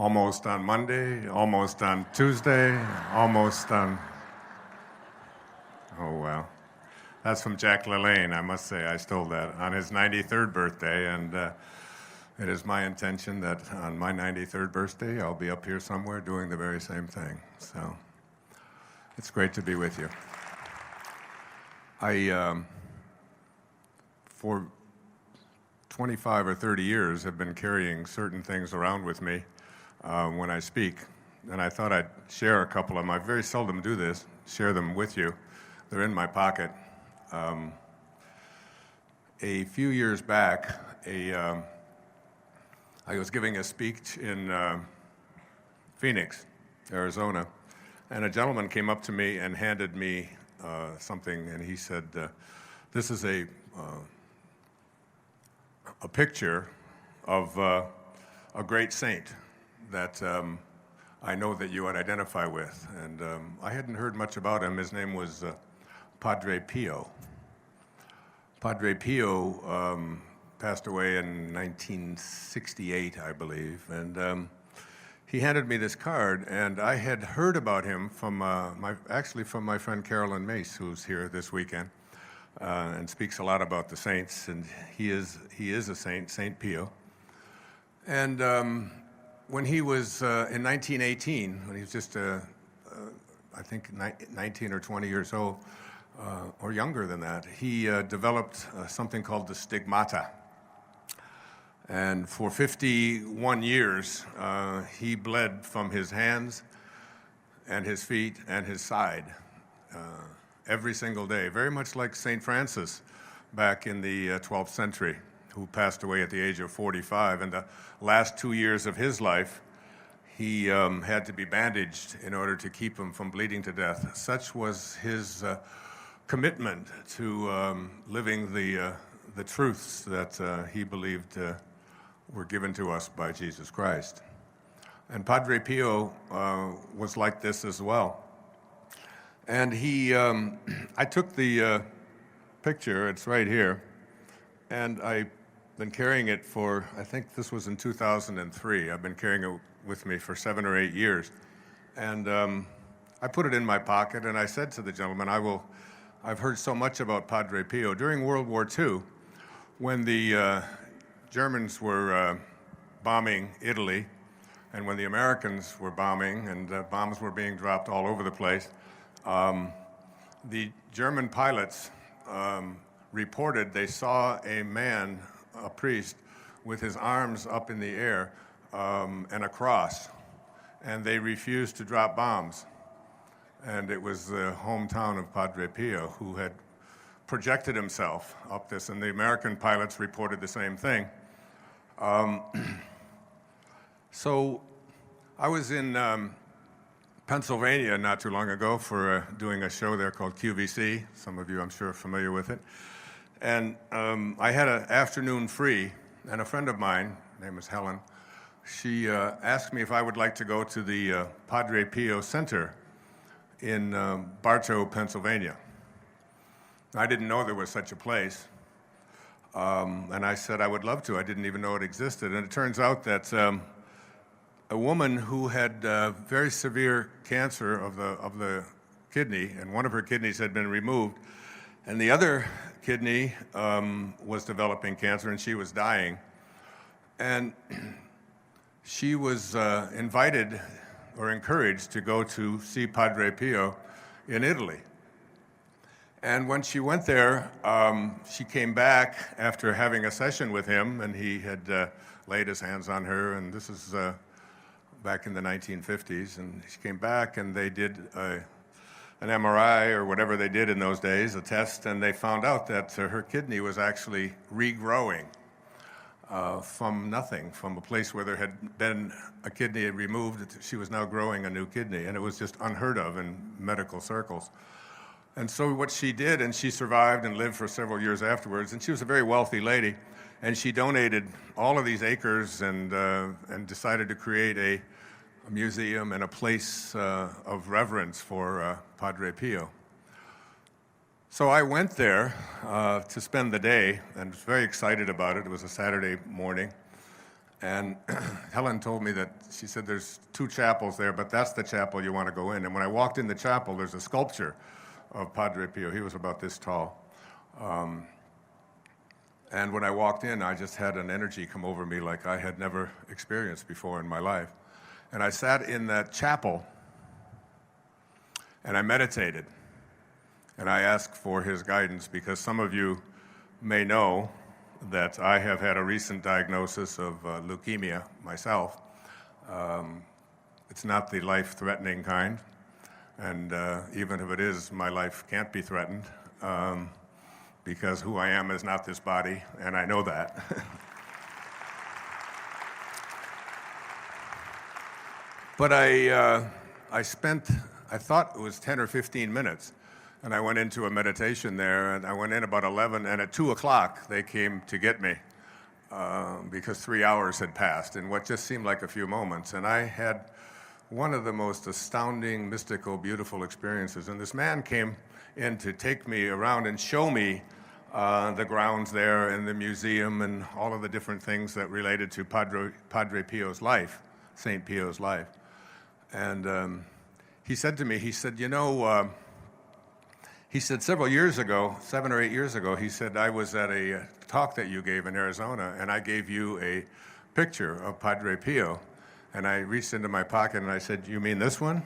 Almost on Monday, almost on Tuesday, almost on... Oh, well. That's from Jack LaLanne, I must say. I stole that on his 93rd birthday, and it is my intention that on my 93rd birthday, I'll be up here somewhere doing the very same thing. So it's great to be with you. For 25 or 30 years, have been carrying certain things around with me when I speak, and I thought I'd share a couple of them. I very seldom do this, share them with you. They're in my pocket. A few years back, I was giving a speech in Phoenix, Arizona, and a gentleman came up to me and handed me something, and he said, this is a picture of a great saint that I know that you would identify with. And I hadn't heard much about him. His name was Padre Pio. Padre Pio passed away in 1968, I believe. And he handed me this card, and I had heard about him from from my friend Carolyn Mace, who's here this weekend, and speaks a lot about the saints. And he is a saint, Saint Pio. And when he was in 1918, when he was just, I think, 19 or 20 years old, or younger than that, he developed something called the stigmata. And for 51 years, he bled from his hands and his feet and his side every single day, very much like St. Francis back in the 12th century, who passed away at the age of 45. And the last 2 years of his life, he had to be bandaged in order to keep him from bleeding to death. Such was his commitment to living the truths that he believed were given to us by Jesus Christ. And Padre Pio was like this as well. And I took the picture, it's right here, and I've been carrying it for, I think this was in 2003. I've been carrying it with me for 7 or 8 years. And I put it in my pocket, and I said to the gentleman, I've heard so much about Padre Pio. During World War II, when the Germans were bombing Italy, and when the Americans were bombing, and bombs were being dropped all over the place, the German pilots reported they saw a man, a priest, with his arms up in the air and a cross, and they refused to drop bombs. And it was the hometown of Padre Pio who had projected himself up this, and the American pilots reported the same thing. So I was in Pennsylvania not too long ago for doing a show there called QVC. Some of you, I'm sure, are familiar with it. And I had an afternoon free, and a friend of mine, her name is Helen, she asked me if I would like to go to the Padre Pio Center in Bartow, Pennsylvania. I didn't know there was such a place. And I said I would love to. I didn't even know it existed. And it turns out that a woman who had very severe cancer of the kidney, and one of her kidneys had been removed, and the other kidney was developing cancer, and she was dying. And she was invited or encouraged to go to see Padre Pio in Italy. And when she went there, she came back after having a session with him, and he had laid his hands on her, and this is back in the 1950s, and she came back, and they did an MRI or whatever they did in those days, a test, and they found out that her kidney was actually regrowing from nothing, from a place where there had been a kidney removed. She was now growing a new kidney, and it was just unheard of in medical circles. And so what she did, and she survived and lived for several years afterwards, and she was a very wealthy lady, and she donated all of these acres and decided to create a museum and a place of reverence for Padre Pio. So I went there to spend the day and was very excited about it. It was a Saturday morning. And Helen told me that, she said there's 2 chapels there, but that's the chapel you want to go in. And when I walked in the chapel, there's a sculpture of Padre Pio. He was about this tall. And when I walked in, I just had an energy come over me like I had never experienced before in my life. And I sat in that chapel, and I meditated. And I asked for his guidance, because some of you may know that I have had a recent diagnosis of leukemia myself. It's not the life-threatening kind, and even if it is, my life can't be threatened, because who I am is not this body, and I know that. But I thought it was 10 or 15 minutes, and I went into a meditation there, and I went in about 11, and at 2 o'clock they came to get me because 3 hours had passed in what just seemed like a few moments. And I had one of the most astounding, mystical, beautiful experiences. And this man came in to take me around and show me the grounds there and the museum and all of the different things that related to Padre Pio's life, St. Pio's life. And he said to me, he said, he said several years ago, 7 or 8 years ago, he said, I was at a talk that you gave in Arizona, and I gave you a picture of Padre Pio. And I reached into my pocket and I said, you mean this one?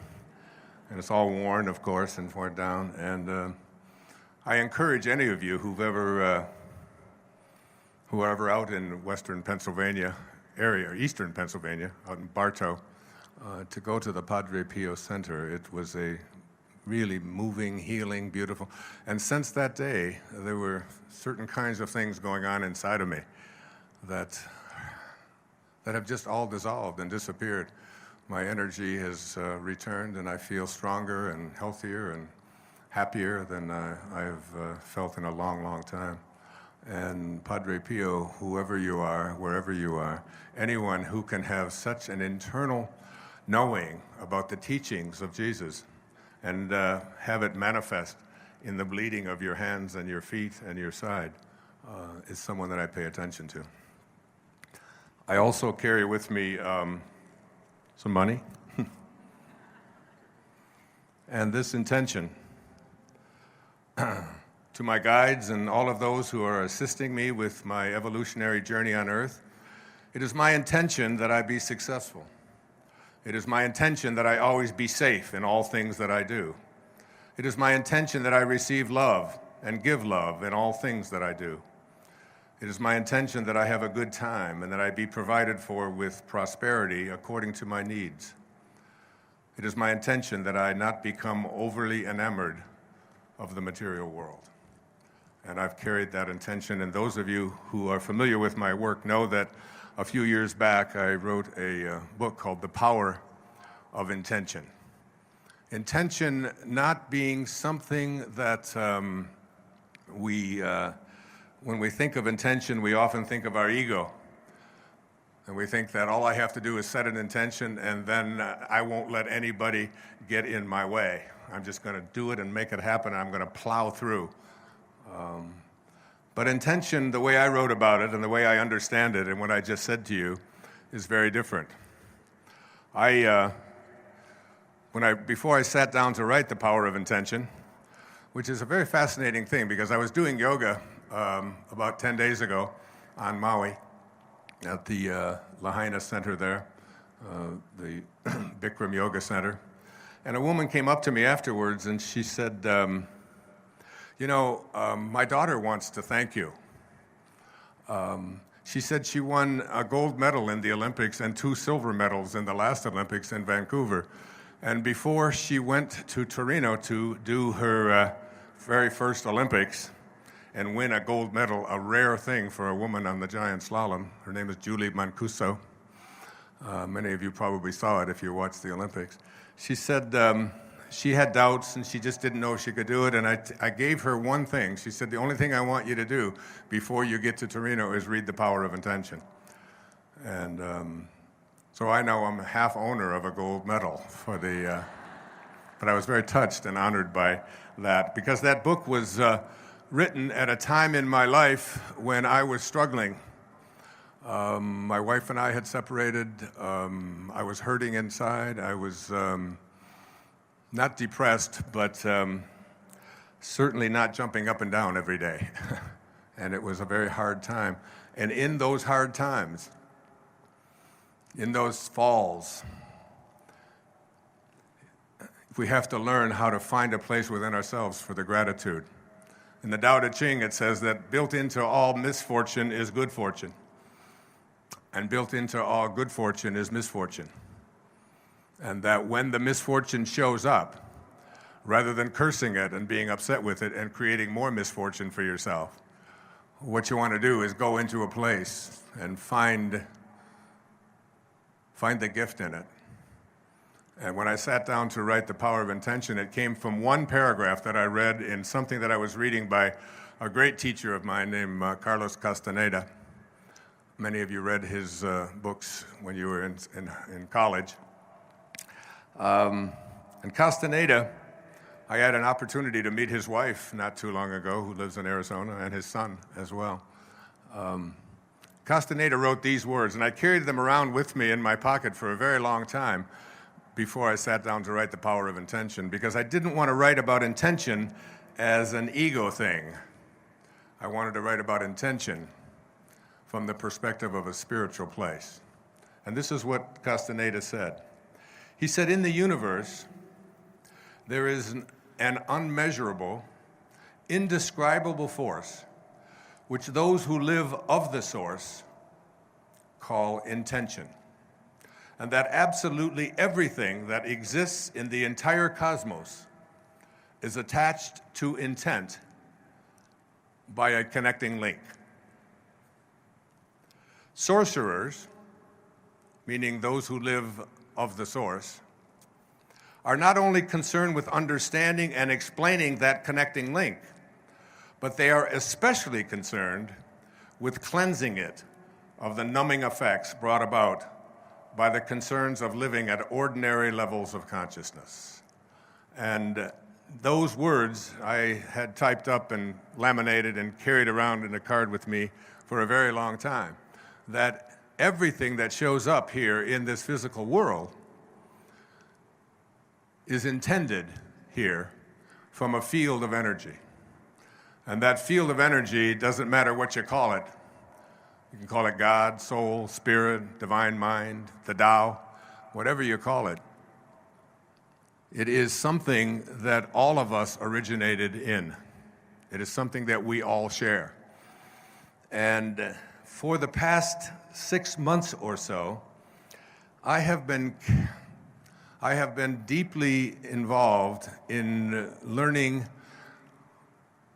And it's all worn, of course, and worn down. And I encourage any of you who are ever out in western Pennsylvania area, or eastern Pennsylvania, out in Bartow, to go to the Padre Pio Center. It was a really moving, healing, beautiful. And since that day, there were certain kinds of things going on inside of me that have just all dissolved and disappeared. My energy has returned, and I feel stronger and healthier and happier than I've felt in a long, long time. And Padre Pio, whoever you are, wherever you are, anyone who can have such an internal knowing about the teachings of Jesus and have it manifest in the bleeding of your hands and your feet and your side is someone that I pay attention to. I also carry with me some money and this intention. To my guides and all of those who are assisting me with my evolutionary journey on Earth, it is my intention that I be successful. It is my intention that I always be safe in all things that I do. It is my intention that I receive love and give love in all things that I do. It is my intention that I have a good time and that I be provided for with prosperity according to my needs. It is my intention that I not become overly enamored of the material world. And I've carried that intention, and those of you who are familiar with my work know that a few years back I wrote a book called The Power of Intention. Intention not being something that when we think of intention, we often think of our ego. And we think that all I have to do is set an intention, and then I won't let anybody get in my way. I'm just going to do it and make it happen, and I'm going to plow through. But intention, the way I wrote about it and the way I understand it and what I just said to you, is very different. Before I sat down to write The Power of Intention, which is a very fascinating thing, because I was doing yoga about 10 days ago on Maui at the Lahaina Center there, the Bikram Yoga Center. And a woman came up to me afterwards and she said, my daughter wants to thank you. She said she won a gold medal in the Olympics and 2 silver medals in the last Olympics in Vancouver. And before she went to Torino to do her very first Olympics and win a gold medal, a rare thing for a woman on the giant slalom, her name is Julie Mancuso. Many of you probably saw it if you watched the Olympics. She said she had doubts and she just didn't know if she could do it, and I gave her one thing. She said, the only thing I want you to do before you get to Torino is read The Power of Intention. And so I know I'm half owner of a gold medal for the, but I was very touched and honored by that, because that book was written at a time in my life when I was struggling My wife and I had separated. I was hurting inside. I was not depressed, but certainly not jumping up and down every day. And it was a very hard time. And in those hard times, in those falls, we have to learn how to find a place within ourselves for the gratitude. In the Tao Te Ching, it says that built into all misfortune is good fortune, and built into all good fortune is misfortune. And that when the misfortune shows up, rather than cursing it and being upset with it and creating more misfortune for yourself, what you want to do is go into a place and find the gift in it. And when I sat down to write The Power of Intention, it came from one paragraph that I read in something that I was reading by a great teacher of mine named Carlos Castaneda. Many of you read his books when you were in college. And Castaneda, I had an opportunity to meet his wife not too long ago, who lives in Arizona, and his son as well. Castaneda wrote these words, and I carried them around with me in my pocket for a very long time before I sat down to write The Power of Intention, because I didn't want to write about intention as an ego thing. I wanted to write about intention from the perspective of a spiritual place. And this is what Castaneda said. He said, in the universe, there is an unmeasurable, indescribable force, which those who live of the source call intention. And that absolutely everything that exists in the entire cosmos is attached to intent by a connecting link. Sorcerers, meaning those who live of the source, are not only concerned with understanding and explaining that connecting link, but they are especially concerned with cleansing it of the numbing effects brought about by the concerns of living at ordinary levels of consciousness. And those words I had typed up and laminated and carried around in a card with me for a very long time, that everything that shows up here in this physical world is intended here from a field of energy. And that field of energy doesn't matter what you call it. You can call it God, soul, spirit, divine mind, the Tao, whatever you call it. It is something that all of us originated in. It is something that we all share. And for the past 6 months or so, I have been deeply involved in learning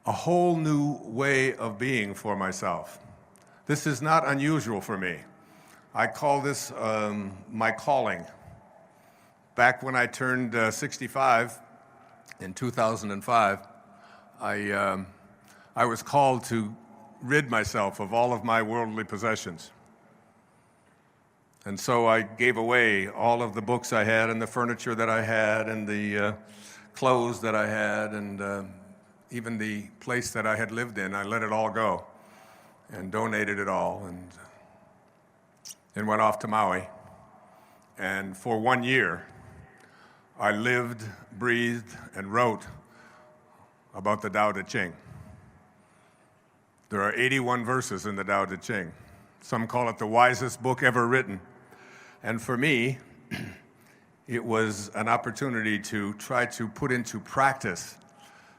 a whole new way of being for myself. This is not unusual for me. I call this my calling. Back when I turned 65 in 2005, I was called to rid myself of all of my worldly possessions. And so I gave away all of the books I had and the furniture that I had and the clothes that I had and even the place that I had lived in. I let it all go and donated it all and went off to Maui. And for 1 year, I lived, breathed, and wrote about the Tao Te Ching. There are 81 verses in the Tao Te Ching. Some call it the wisest book ever written. And for me, it was an opportunity to try to put into practice,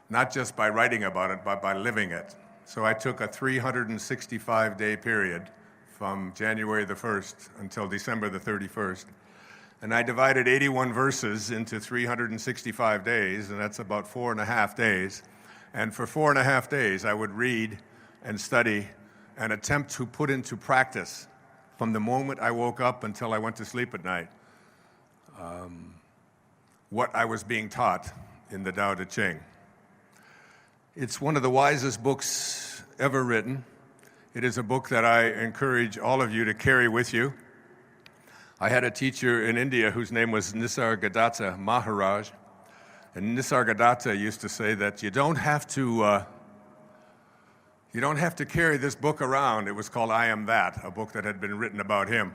not just by writing about it, but by living it. So I took a 365-day period from January the 1st until December the 31st. And I divided 81 verses into 365 days, and that's about 4.5 days. And for 4.5 days, I would read and study and attempt to put into practice from the moment I woke up until I went to sleep at night what I was being taught in the Tao Te Ching. It's one of the wisest books ever written. It is a book that I encourage all of you to carry with you. I had a teacher in India whose name was Nisargadatta Maharaj, and Nisargadatta used to say that you don't have to You don't have to carry this book around. It was called I Am That, a book that had been written about him.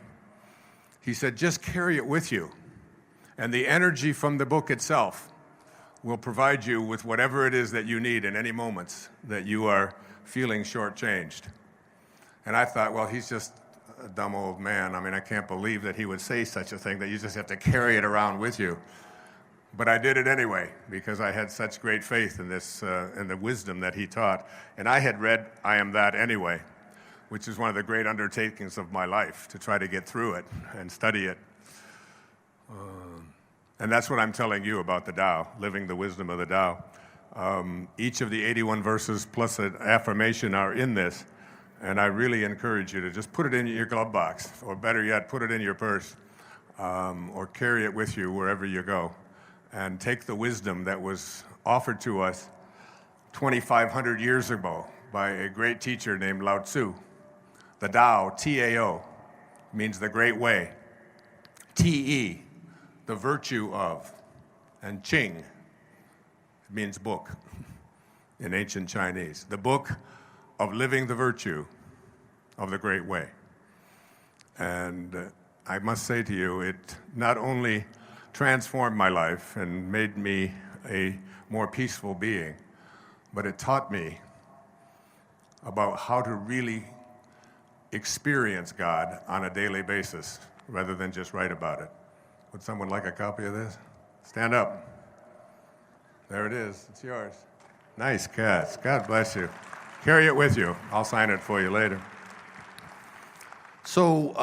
He said, just carry it with you. And the energy from the book itself will provide you with whatever it is that you need in any moments that you are feeling shortchanged. And I thought, well, he's just a dumb old man. I mean, I can't believe that he would say such a thing, that you just have to carry it around with you. But I did it anyway, because I had such great faith in this, in the wisdom that he taught. And I had read I Am That anyway, which is one of the great undertakings of my life, to try to get through it and study it. And that's what I'm telling you about the Tao, living the wisdom of the Tao. Each of the 81 verses plus an affirmation are in this, and I really encourage you to just put it in your glove box, or better yet, put it in your purse, or carry it with you wherever you go, and take the wisdom that was offered to us 2,500 years ago by a great teacher named Lao Tzu. The Tao, T-A-O, means the great way. T-E, the virtue of. And Qing, it means book in ancient Chinese. The book of living the virtue of the great way. And I must say to you, it not only transformed my life and made me a more peaceful being, but it taught me about how to really experience God on a daily basis rather than just write about it. Would someone like a copy of this? Stand up. There it is. It's yours. Nice cats. God bless you. Carry it with you. I'll sign it for you later. So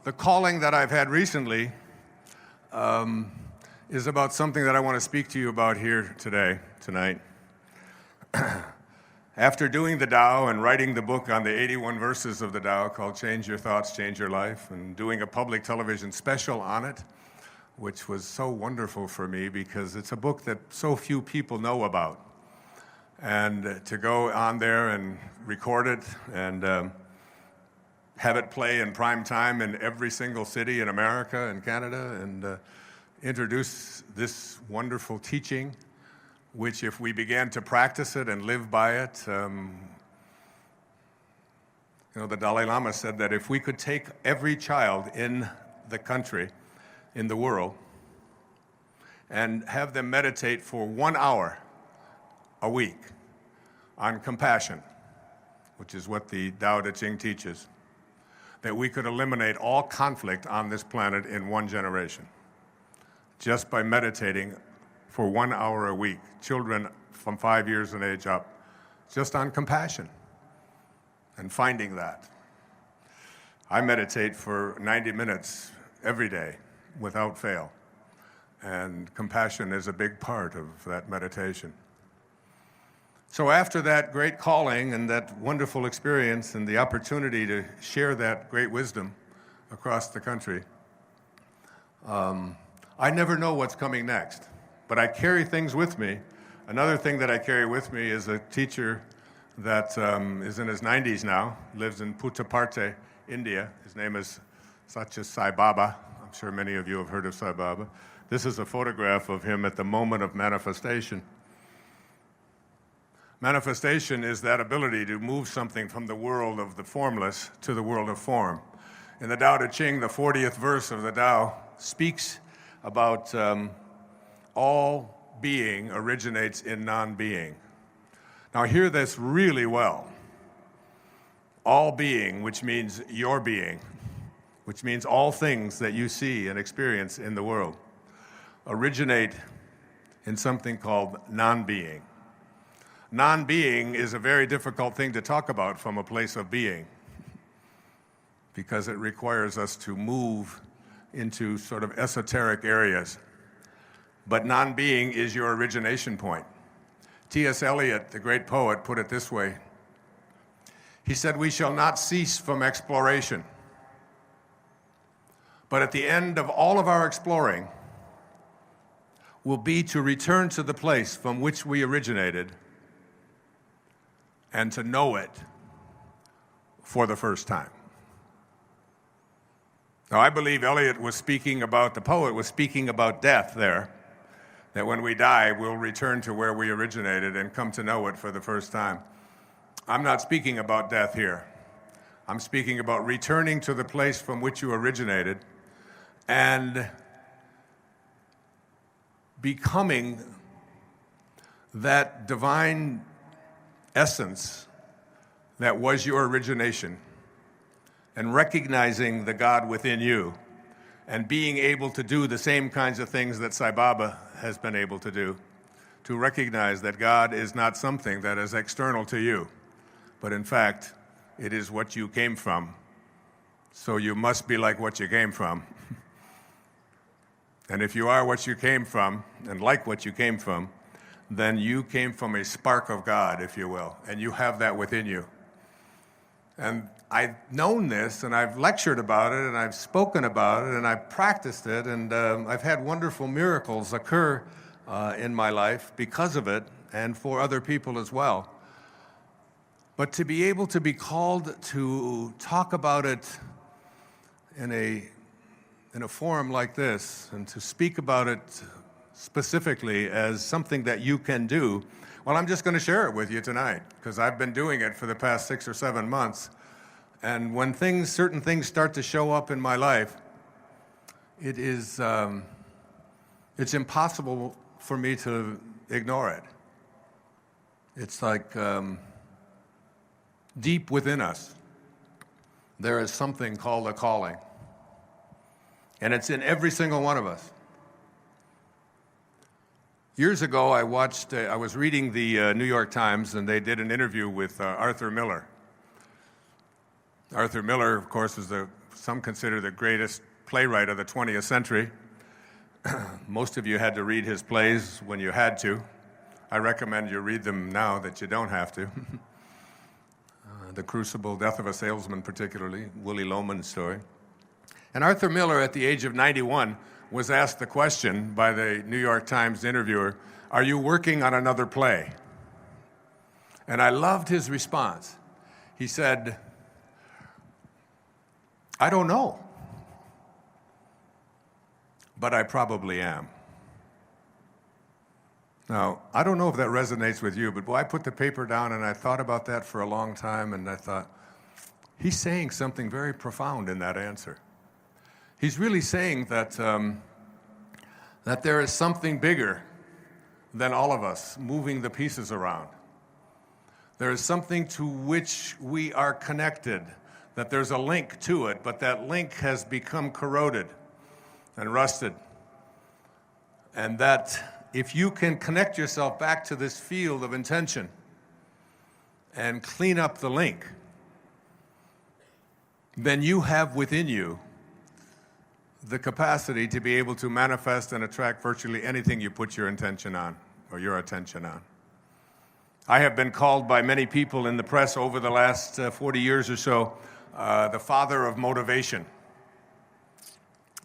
the calling that I've had recently is about something that I want to speak to you about here tonight. After doing the Tao and writing the book on the 81 verses of the Tao called Change Your Thoughts, Change Your Life, and doing a public television special on it, which was so wonderful for me because it's a book that so few people know about. And to go on there and record it and have it play in prime time in every single city in America and Canada, and introduce this wonderful teaching, which if we began to practice it and live by it, the Dalai Lama said that if we could take every child in the country, in the world, and have them meditate for 1 hour a week on compassion, which is what the Tao Te Ching teaches, that we could eliminate all conflict on this planet in one generation, just by meditating for 1 hour a week, children from 5 years of age up, just on compassion and finding that. I meditate for 90 minutes every day without fail, and compassion is a big part of that meditation. So after that great calling and that wonderful experience and the opportunity to share that great wisdom across the country, I never know what's coming next. But I carry things with me. Another thing that I carry with me is a teacher that is in his 90s now, lives in Puttaparthi, India. His name is Satya Sai Baba. I'm sure many of you have heard of Sai Baba. This is a photograph of him at the moment of manifestation. Manifestation is that ability to move something from the world of the formless to the world of form. In the Tao Te Ching, the 40th verse of the Tao speaks about all being originates in non-being. Now hear this really well. All being, which means your being, which means all things that you see and experience in the world, originate in something called non-being. Non-being is a very difficult thing to talk about from a place of being, because it requires us to move into sort of esoteric areas. But non-being is your origination point. T.S. Eliot, the great poet, put it this way. He said, "We shall not cease from exploration, but at the end of all of our exploring will be to return to the place from which we originated and to know it for the first time." Now, I believe Eliot was speaking about, the poet was speaking about death there, that when we die, we'll return to where we originated and come to know it for the first time. I'm not speaking about death here. I'm speaking about returning to the place from which you originated and becoming that divine essence that was your origination, and recognizing the God within you and being able to do the same kinds of things that Sai Baba has been able to do, to recognize that God is not something that is external to you, but in fact, it is what you came from. So you must be like what you came from. And if you are what you came from, and like what you came from, then you came from a spark of God, if you will, and you have that within you. And I've known this, and I've lectured about it, and I've spoken about it, and I've practiced it, and I've had wonderful miracles occur in my life because of it, and for other people as well. But to be able to be called to talk about it in a forum like this, and to speak about it specifically as something that you can do, well, I'm just going to share it with you tonight, because I've been doing it for the past 6 or 7 months. And when certain things start to show up in my life, it's impossible for me to ignore it. It's like deep within us, there is something called a calling. And it's in every single one of us. Years ago, I was reading the New York Times, and they did an interview with Arthur Miller. Arthur Miller, of course, is some consider the greatest playwright of the 20th century. Most of you had to read his plays when you had to. I recommend you read them now that you don't have to. The Crucible, Death of a Salesman particularly, Willie Loman's story. And Arthur Miller, at the age of 91, was asked the question by the New York Times interviewer, "Are you working on another play?" And I loved his response. He said, "I don't know, but I probably am." Now, I don't know if that resonates with you, but boy, I put the paper down and I thought about that for a long time, and I thought, he's saying something very profound in that answer. He's really saying that there is something bigger than all of us moving the pieces around. There is something to which we are connected, that there's a link to it, but that link has become corroded and rusted. And that if you can connect yourself back to this field of intention and clean up the link, then you have within you the capacity to be able to manifest and attract virtually anything you put your intention on or your attention on. I have been called by many people in the press over the last 40 years or so the father of motivation.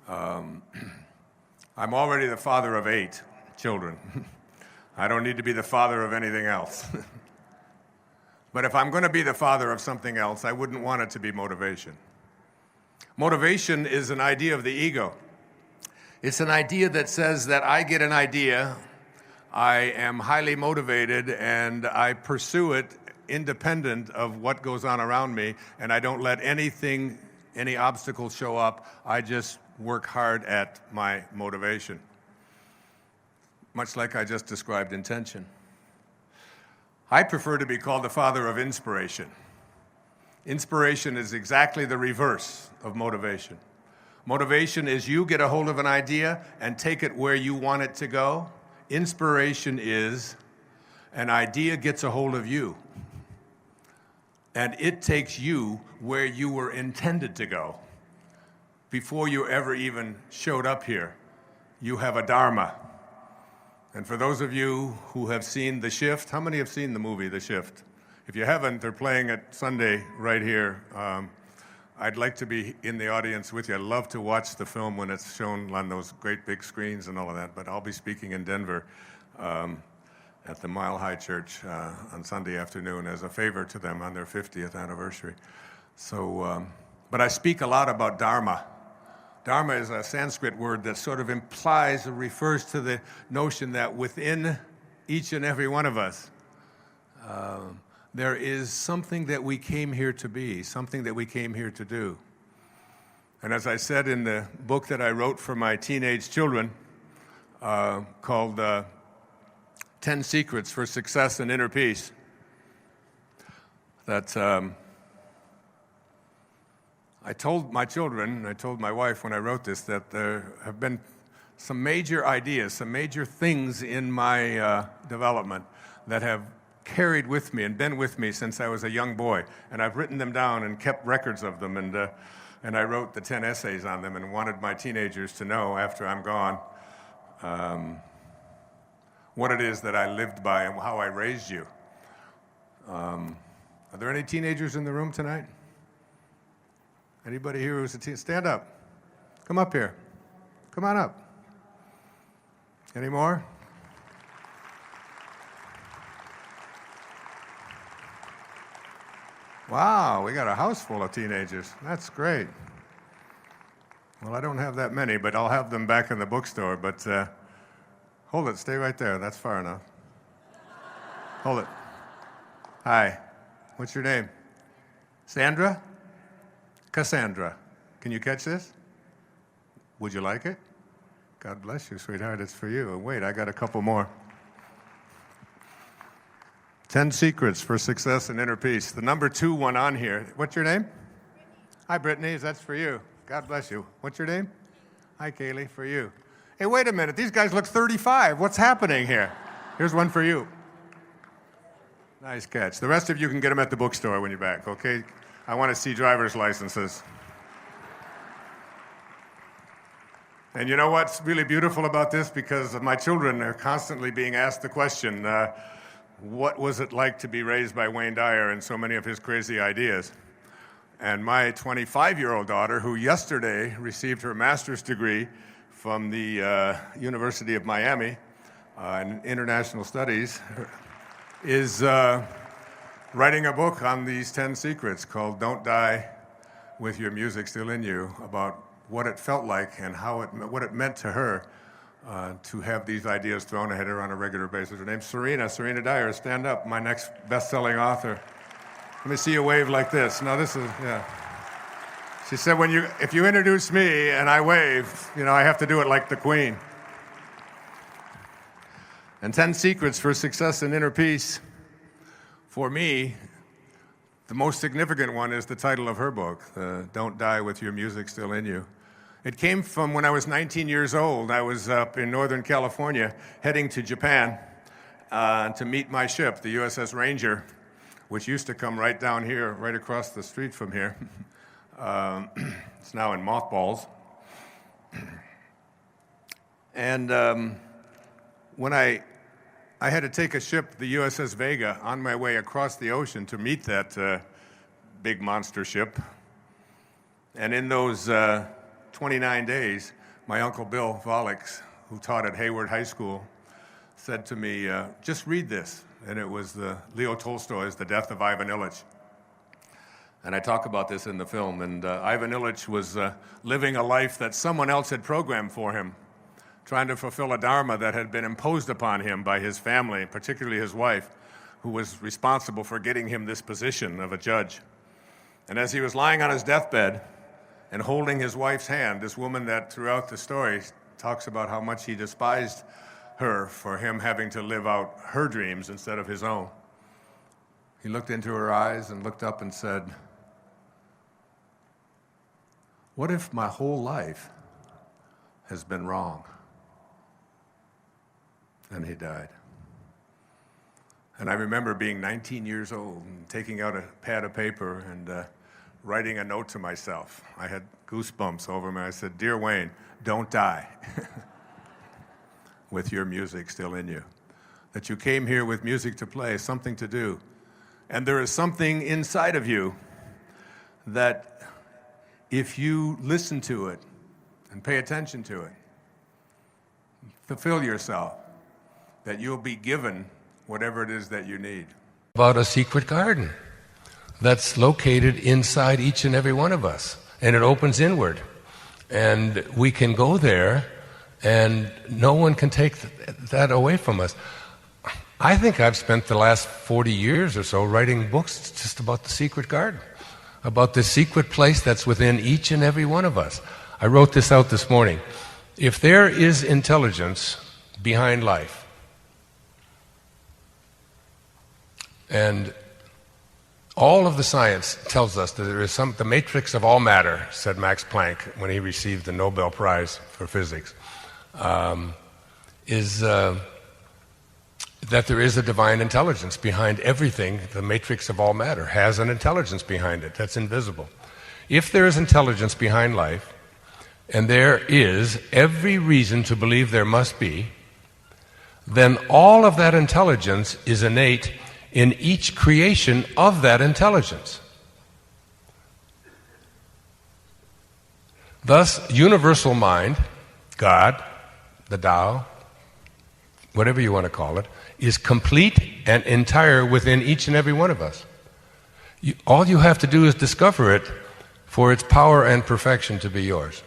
I'm already the father of 8 children. I don't need to be the father of anything else. But if I'm going to be the father of something else, I wouldn't want it to be motivation. Motivation is an idea of the ego. It's an idea that says that I get an idea, I am highly motivated, and I pursue it independent of what goes on around me, and I don't let any obstacles show up. I just work hard at my motivation. Much like I just described intention. I prefer to be called the father of inspiration. Inspiration is exactly the reverse of motivation. Motivation is you get a hold of an idea and take it where you want it to go. Inspiration is an idea gets a hold of you, and it takes you where you were intended to go. Before you ever even showed up here, you have a dharma. And for those of you who have seen The Shift, how many have seen the movie The Shift? If you haven't, they're playing it Sunday right here. I'd like to be in the audience with you. I'd love to watch the film when it's shown on those great big screens and all of that, but I'll be speaking in Denver at the Mile High Church on Sunday afternoon as a favor to them on their 50th anniversary. So, but I speak a lot about dharma. Dharma is a Sanskrit word that sort of implies or refers to the notion that within each and every one of us, there is something that we came here to be, something that we came here to do. And as I said in the book that I wrote for my teenage children, called 10 Secrets for Success and Inner Peace, that I told my children, I told my wife when I wrote this, that there have been some major ideas, some major things in my development that have carried with me and been with me since I was a young boy. And I've written them down and kept records of them, and I wrote the 10 essays on them and wanted my teenagers to know after I'm gone what it is that I lived by and how I raised you. Are there any teenagers in the room tonight? Anybody here who's a teen? Stand up. Come up here. Come on up. Any more? Wow, we got a house full of teenagers. That's great. Well, I don't have that many, but I'll have them back in the bookstore. But hold it, stay right there. That's far enough. Hold it. Hi, what's your name? Sandra? Cassandra. Can you catch this? Would you like it? God bless you, sweetheart. It's for you. Wait, I got a couple more. 10 Secrets for Success and Inner Peace. The number 2 one on here. What's your name? Brittany. Hi, Brittany. That's for you. God bless you. What's your name? Hi, Kaylee. For you. Hey, wait a minute. These guys look 35. What's happening here? Here's one for you. Nice catch. The rest of you can get them at the bookstore when you're back, okay? I want to see driver's licenses. And you know what's really beautiful about this? Because my children are constantly being asked the question, what was it like to be raised by Wayne Dyer and so many of his crazy ideas? And my 25-year-old daughter, who yesterday received her master's degree from the University of Miami in International Studies, is writing a book on these 10 secrets called Don't Die with Your Music Still in You, about what it felt like and what it meant to her to have these ideas thrown at her on a regular basis. Her name's Serena Dyer. Stand up, my next best-selling author. Let me see you wave like this. No, this is, yeah. She said, if you introduce me and I wave, I have to do it like the Queen. And 10 Secrets for Success and Inner Peace. For me, the most significant one is the title of her book, Don't Die with Your Music Still in You. It came from when I was 19 years old. I was up in Northern California heading to Japan to meet my ship, the USS Ranger, which used to come right down here, right across the street from here. It's now in mothballs. And when I had to take a ship, the USS Vega, on my way across the ocean to meet that big monster ship. And in those 29 days, my Uncle Bill Volix, who taught at Hayward High School, said to me, just read this. And it was Leo Tolstoy's The Death of Ivan Ilyich. And I talk about this in the film. And Ivan Ilyich was living a life that someone else had programmed for him, trying to fulfill a dharma that had been imposed upon him by his family, particularly his wife, who was responsible for getting him this position of a judge. And as he was lying on his deathbed and holding his wife's hand, this woman that throughout the story talks about how much he despised her for him having to live out her dreams instead of his own, he looked into her eyes and looked up and said, "What if my whole life has been wrong?" And he died. And I remember being 19 years old and taking out a pad of paper and writing a note to myself. I had goosebumps over me. I said, "Dear Wayne, don't die with your music still in you. That you came here with music to play, something to do. And there is something inside of you that if you listen to it and pay attention to it, fulfill yourself, that you'll be given whatever it is that you need." About a secret garden that's located inside each and every one of us, and it opens inward. And we can go there, and no one can take that away from us. I think I've spent the last 40 years or so writing books just about the secret garden, about the secret place that's within each and every one of us. I wrote this out this morning. If there is intelligence behind life, and all of the science tells us that there is the matrix of all matter, said Max Planck when he received the Nobel Prize for physics, that there is a divine intelligence behind everything. The matrix of all matter has an intelligence behind it that's invisible. If there is intelligence behind life, and there is every reason to believe there must be, then all of that intelligence is innate in each creation of that intelligence. Thus, universal mind, God, the Tao, whatever you want to call it, is complete and entire within each and every one of us. All you have to do is discover it for its power and perfection to be yours.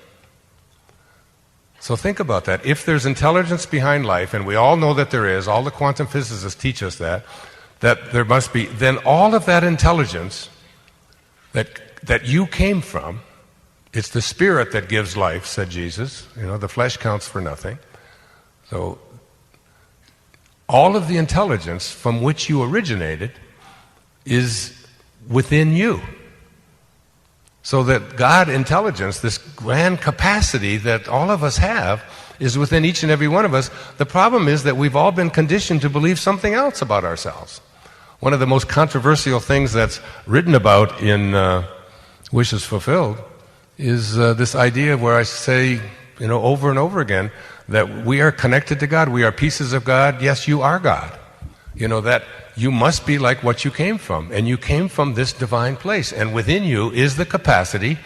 So think about that. If there's intelligence behind life, and we all know that there is, all the quantum physicists teach us that there must be, then all of that intelligence that you came from, it's the spirit that gives life, said Jesus. The flesh counts for nothing. So all of the intelligence from which you originated is within you. So that God intelligence, this grand capacity that all of us have, is within each and every one of us. The problem is that we've all been conditioned to believe something else about ourselves. One of the most controversial things that's written about in Wishes Fulfilled is this idea where I say, over and over again, that we are connected to God, we are pieces of God. Yes, you are God. That you must be like what you came from, and you came from this divine place, and within you is the capacity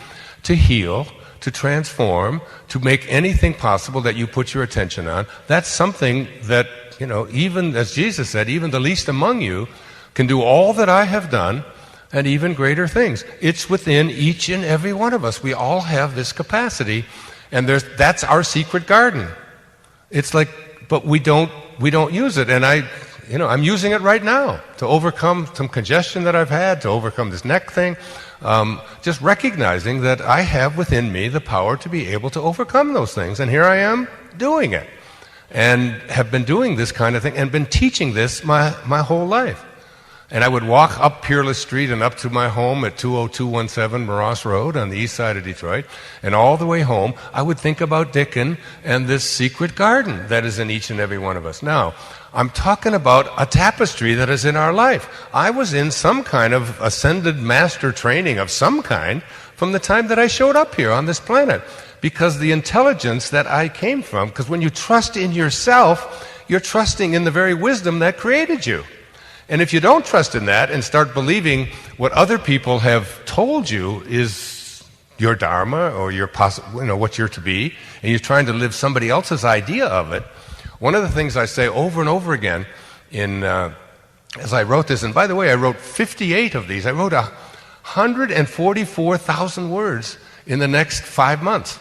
to heal, to transform, to make anything possible that you put your attention on. That's something that, even as Jesus said, even the least among you can do all that I have done and even greater things. It's within each and every one of us. We all have this capacity, and that's our secret garden. It's like, but we don't use it, and I'm using it right now to overcome some congestion that I've had, to overcome this neck thing, just recognizing that I have within me the power to be able to overcome those things, and here I am doing it, and have been doing this kind of thing, and been teaching this my whole life. And I would walk up Peerless Street and up to my home at 20217 Moross Road on the east side of Detroit, and all the way home I would think about Dickon and this secret garden that is in each and every one of us. Now, I'm talking about a tapestry that is in our life. I was in some kind of ascended master training of some kind from the time that I showed up here on this planet, because the intelligence that I came from, because when you trust in yourself, you're trusting in the very wisdom that created you. And if you don't trust in that and start believing what other people have told you is your dharma or your what you're to be, and you're trying to live somebody else's idea of it, one of the things I say over and over again as I wrote this, and by the way, I wrote 58 of these. I wrote 144,000 words in the next 5 months.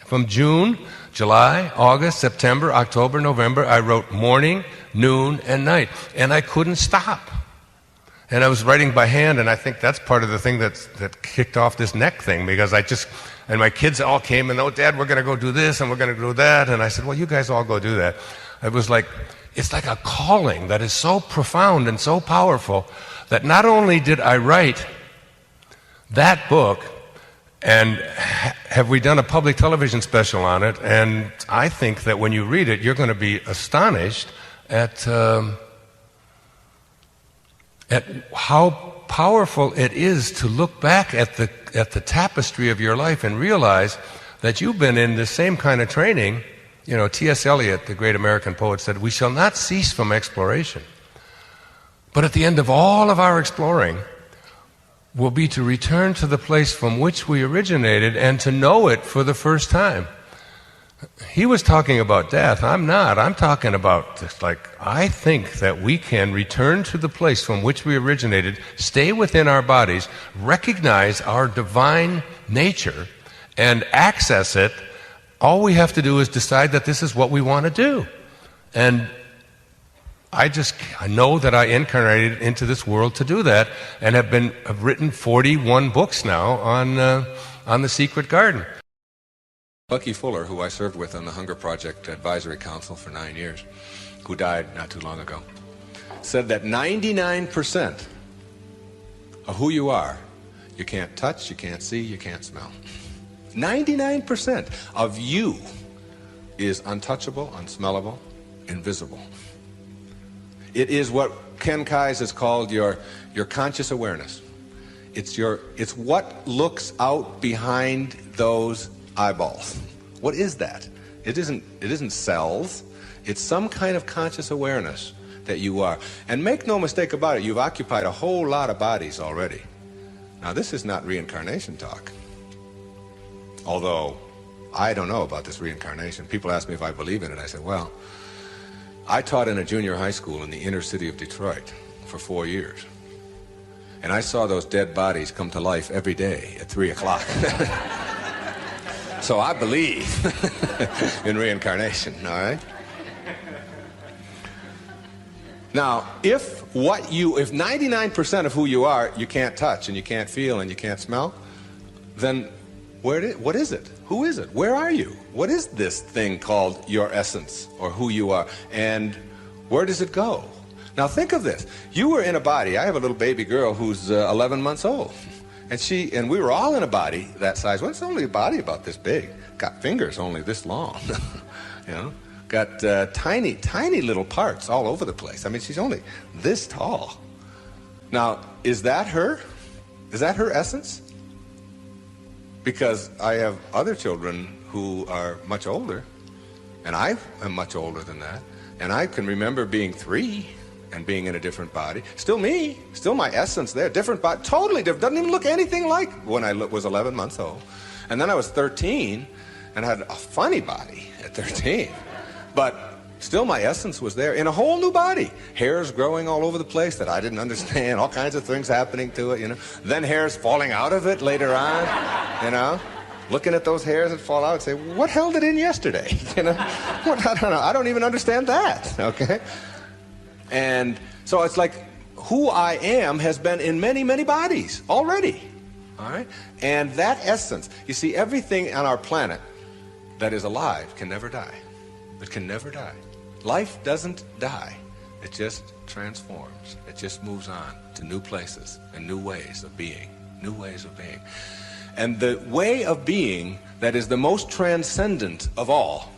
From June, July, August, September, October, November, I wrote morning, noon, and night. And I couldn't stop. And I was writing by hand, and I think that's part of the thing that kicked off this neck thing, because and my kids all came and, Dad, we're going to go do this, and we're going to do that. And I said, well, you guys all go do that. It's like a calling that is so profound and so powerful that not only did I write that book, and have we done a public television special on it, and I think that when you read it, you're going to be astonished at how powerful it is to look back at the tapestry of your life and realize that you've been in the same kind of training. T.S. Eliot, the great American poet, said, "We shall not cease from exploration, but at the end of all of our exploring will be to return to the place from which we originated and to know it for the first time." He was talking about death. I'm not. I'm talking about just I think that we can return to the place from which we originated, stay within our bodies, recognize our divine nature, and access it. All we have to do is decide that this is what we want to do. And I know that I incarnated into this world to do that, and have written 41 books now on the Secret Garden. Bucky Fuller, who I served with on the Hunger Project Advisory Council for 9 years, who died not too long ago, said that 99% of who you are, you can't touch, you can't see, you can't smell. 99% of you is untouchable, unsmellable, invisible. It is what Ken Kais has called your conscious awareness. It's what looks out behind those eyeballs. What is that? It isn't cells. It's some kind of conscious awareness that you are. And make no mistake about it, you've occupied a whole lot of bodies already. Now, this is not reincarnation talk. Although, I don't know about this reincarnation. People ask me if I believe in it. I said, well, I taught in a junior high school in the inner city of Detroit for 4 years. And I saw those dead bodies come to life every day at 3 o'clock. So I believe in reincarnation, all right? Now, if 99% of who you are, you can't touch and you can't feel and you can't smell, then what is it? Who is it? Where are you? What is this thing called your essence or who you are? And where does it go? Now think of this. You were in a body. I have a little baby girl who's 11 months old. And we were all in a body that size. Well, it's only a body about this big. Got fingers only this long. You know? Got tiny, tiny little parts all over the place. I mean, she's only this tall. Now, is that her? Is that her essence? Because I have other children who are much older, and I am much older than that, and I can remember being 3 and being in a different body. Still me, still my essence there, different body, totally different, doesn't even look anything like when I was 11 months old. And then I was 13 and had a funny body at 13. But still my essence was there in a whole new body. Hairs growing all over the place that I didn't understand, all kinds of things happening to it, you know. Then hairs falling out of it later on, you know. Looking at those hairs that fall out and say, what held it in yesterday? You know, I don't know. I don't even understand that, okay? And so it's like who I am has been in many, many bodies already, all right? And that essence, you see, everything on our planet that is alive can never die. It can never die. Life doesn't die. It just transforms. It just moves on to new places and new ways of being. New ways of being. And the way of being that is the most transcendent of all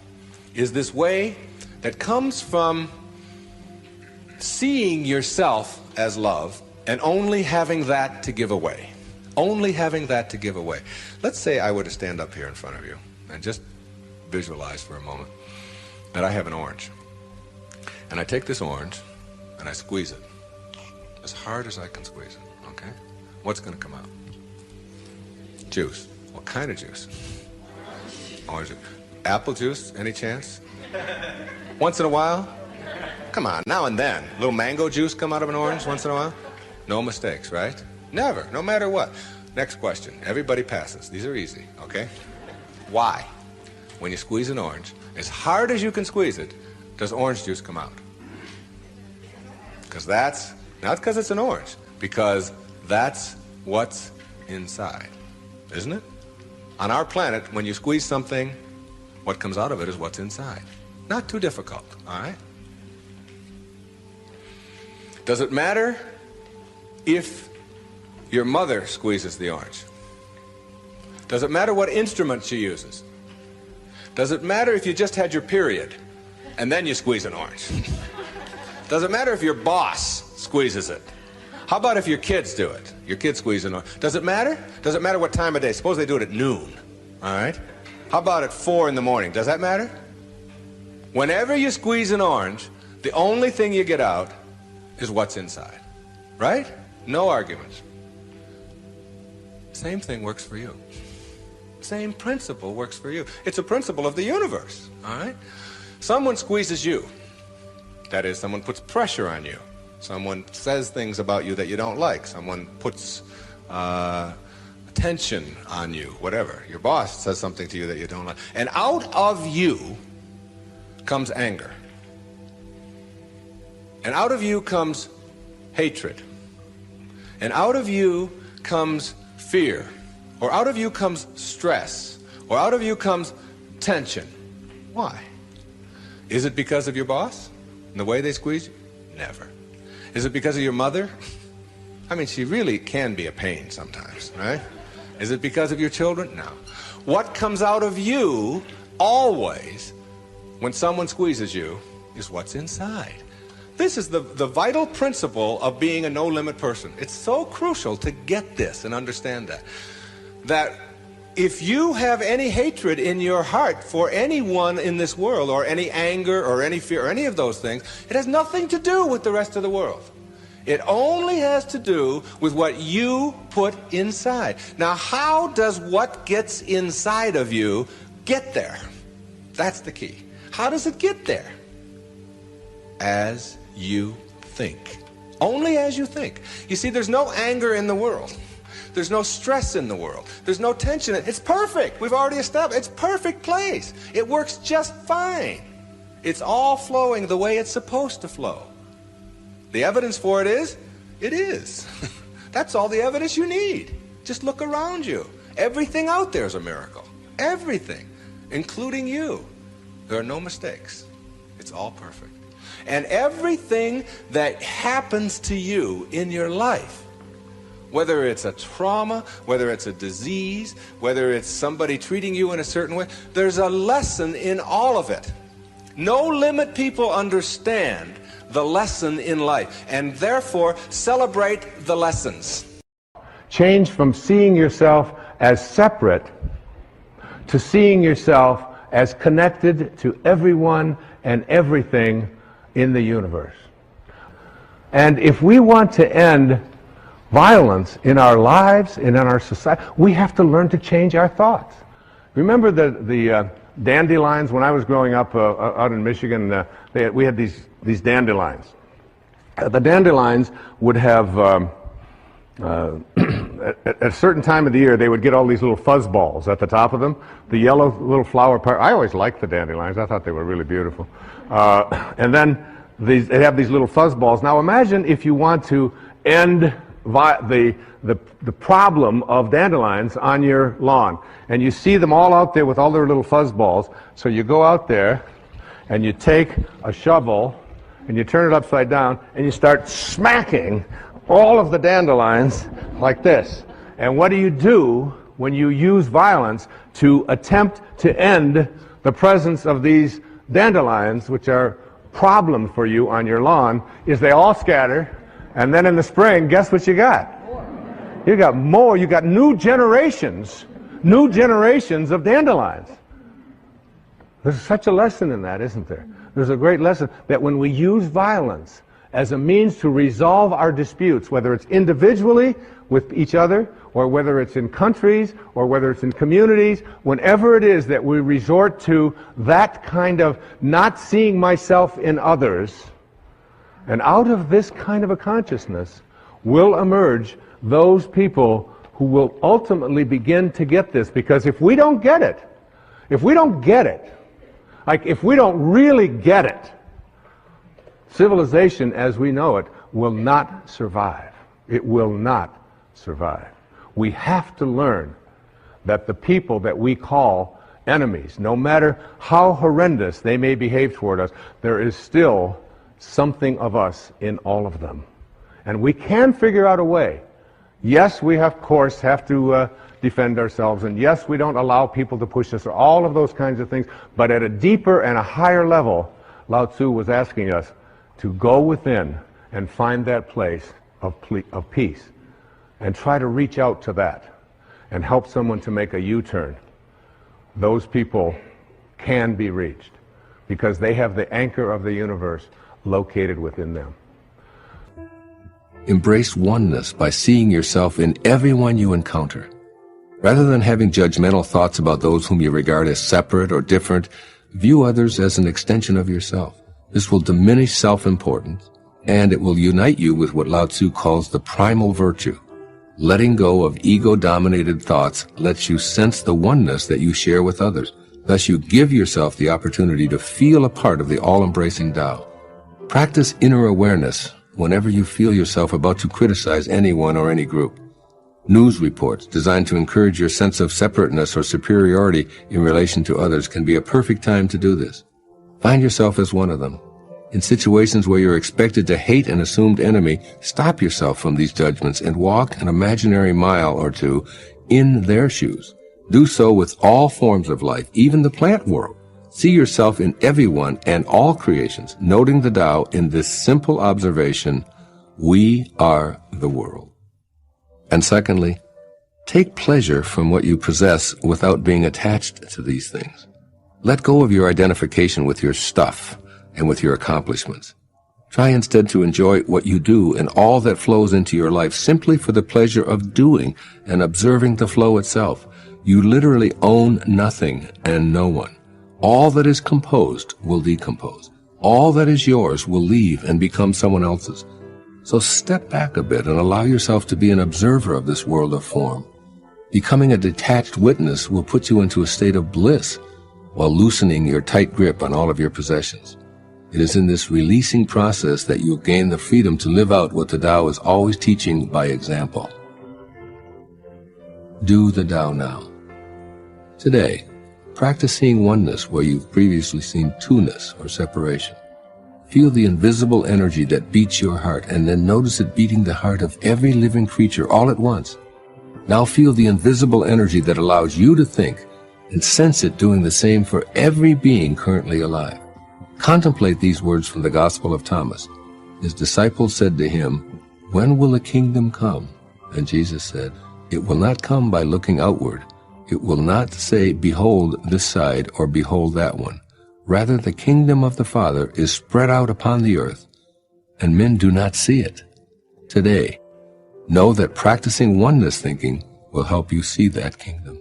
is this way that comes from seeing yourself as love and only having that to give away. Only having that to give away. Let's say I were to stand up here in front of you and just visualize for a moment that I have an orange. And I take this orange and I squeeze it as hard as I can squeeze it, okay? What's going to come out? Juice. What kind of juice? Orange juice. Apple juice, any chance? Once in a while? Come on, now and then. A little mango juice come out of an orange once in a while? No mistakes, right? Never, no matter what. Next question. Everybody passes. These are easy, okay? Why? When you squeeze an orange, as hard as you can squeeze it, does orange juice come out? Because that's, not because it's an orange, because that's what's inside, isn't it? On our planet, when you squeeze something, what comes out of it is what's inside. Not too difficult, all right? Does it matter if your mother squeezes the orange? Does it matter what instrument she uses? Does it matter if you just had your period and then you squeeze an orange? Does it matter if your boss squeezes it? How about if your kids do it? Your kids squeeze an orange. Does it matter? Does it matter what time of day? Suppose they do it at noon, all right? How about at 4 in the morning? Does that matter? Whenever you squeeze an orange, the only thing you get out is what's inside, right? No arguments. Same thing works for you. Same principle works for you. It's a principle of the universe, all right? Someone squeezes you. That is, someone puts pressure on you. Someone says things about you that you don't like. Someone puts tension on you, whatever. Your boss says something to you that you don't like. And out of you comes anger. And out of you comes hatred. And out of you comes fear. Or out of you comes stress. Or out of you comes tension. Why? Is it because of your boss and the way they squeeze you? Never. Is it because of your mother? I mean, she really can be a pain sometimes, right? Is it because of your children? No. What comes out of you always when someone squeezes you is what's inside. This is the vital principle of being a no-limit person. It's so crucial to get this and understand that. That if you have any hatred in your heart for anyone in this world, or any anger, or any fear, or any of those things, it has nothing to do with the rest of the world. It only has to do with what you put inside. Now, how does what gets inside of you get there? That's the key. How does it get there? As you think. Only as you think. You see, there's no anger in the world. There's no stress in the world. There's no tension. It's perfect. We've already established. It's a perfect place. It works just fine. It's all flowing the way it's supposed to flow. The evidence for it is, it is. That's all the evidence you need. Just look around you. Everything out there is a miracle. Everything, including you. There are no mistakes. It's all perfect. And everything that happens to you in your life, whether it's a trauma, whether it's a disease, whether it's somebody treating you in a certain way, there's a lesson in all of it. No limit people understand the lesson in life, and therefore celebrate the lessons. Change from seeing yourself as separate to seeing yourself as connected to everyone and everything in the universe. And if we want to end violence in our lives and in our society, we have to learn to change our thoughts. Remember the dandelions? When I was growing up out in Michigan, we had these dandelions. The dandelions would have, at a certain time of the year, they would get all these little fuzz balls at the top of them. The yellow little flower part. I always liked the dandelions. I thought they were really beautiful. And then they'd have these little fuzz balls. Now imagine if you want to end the problem of dandelions on your lawn, and you see them all out there with all their little fuzz balls. So you go out there and you take a shovel and you turn it upside down and you start smacking all of the dandelions like this. And what do you do when you use violence to attempt to end the presence of these dandelions, which are a problem for you on your lawn? Is they all scatter. And then in the spring, guess what you got? You got more. You got new generations of dandelions. There's such a lesson in that, isn't there? There's a great lesson that when we use violence as a means to resolve our disputes, whether it's individually with each other, or whether it's in countries, or whether it's in communities, whenever it is that we resort to that kind of not seeing myself in others, and out of this kind of a consciousness will emerge those people who will ultimately begin to get this. Because if we don't get it, like if we don't really get it, civilization as we know it will not survive. It will not survive. We have to learn that the people that we call enemies, no matter how horrendous they may behave toward us, there is still something of us in all of them. And we can figure out a way. Yes, we of course have to defend ourselves, and yes, we don't allow people to push us, or all of those kinds of things, but at a deeper and a higher level, Lao Tzu was asking us to go within and find that place of peace, and try to reach out to that, and help someone to make a U-turn. Those people can be reached, because they have the anchor of the universe located within them. Embrace oneness by seeing yourself in everyone you encounter. Rather than having judgmental thoughts about those whom you regard as separate or different, view others as an extension of yourself. This will diminish self-importance, and it will unite you with what Lao Tzu calls the primal virtue. Letting go of ego-dominated thoughts lets you sense the oneness that you share with others. Thus you give yourself the opportunity to feel a part of the all-embracing Tao. Practice inner awareness whenever you feel yourself about to criticize anyone or any group. News reports designed to encourage your sense of separateness or superiority in relation to others can be a perfect time to do this. Find yourself as one of them. In situations where you're expected to hate an assumed enemy, stop yourself from these judgments and walk an imaginary mile or two in their shoes. Do so with all forms of life, even the plant world. See yourself in everyone and all creations, noting the Tao in this simple observation, we are the world. And secondly, take pleasure from what you possess without being attached to these things. Let go of your identification with your stuff and with your accomplishments. Try instead to enjoy what you do and all that flows into your life simply for the pleasure of doing and observing the flow itself. You literally own nothing and no one. All that is composed will decompose. All that is yours will leave and become someone else's. So step back a bit and allow yourself to be an observer of this world of form. Becoming a detached witness will put you into a state of bliss while loosening your tight grip on all of your possessions. It is in this releasing process that you'll gain the freedom to live out what the Tao is always teaching by example. Do the Tao now. Today, practice seeing oneness where you've previously seen two-ness or separation. Feel the invisible energy that beats your heart and then notice it beating the heart of every living creature all at once. Now feel the invisible energy that allows you to think and sense it doing the same for every being currently alive. Contemplate these words from the Gospel of Thomas. His disciples said to him, "When will the kingdom come?" And Jesus said, "It will not come by looking outward. It will not say, 'Behold this side,' or 'Behold that one.' Rather, the kingdom of the Father is spread out upon the earth, and men do not see it. Today, know that practicing oneness thinking will help you see that kingdom."